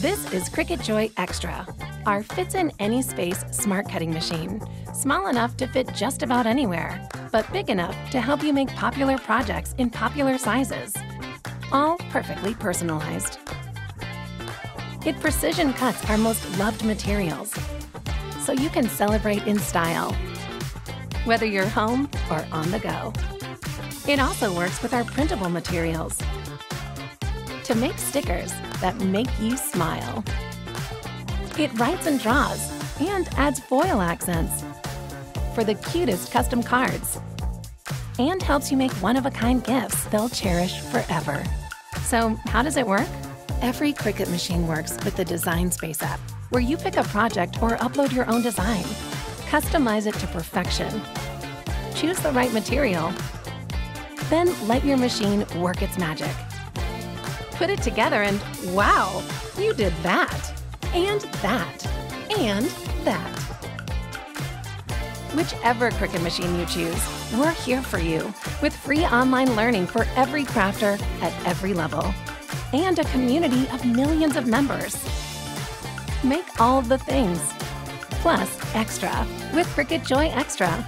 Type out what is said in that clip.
This is Cricut Joy Xtra, our fits-in-any-space smart cutting machine. Small enough to fit just about anywhere, but big enough to help you make popular projects in popular sizes. All perfectly personalized. It precision cuts our most loved materials, so you can celebrate in style, whether you're home or on the go. It also works with our printable materials to make stickers that make you smile. It writes and draws and adds foil accents for the cutest custom cards and helps you make one-of-a-kind gifts they'll cherish forever. So how does it work? Every Cricut machine works with the Design Space app, where you pick a project or upload your own design. Customize it to perfection. Choose the right material. Then let your machine work its magic. Put it together and wow, you did that, and that, and that. Whichever Cricut machine you choose, we're here for you with free online learning for every crafter at every level and a community of millions of members. Make all the things, plus extra with Cricut Joy Xtra.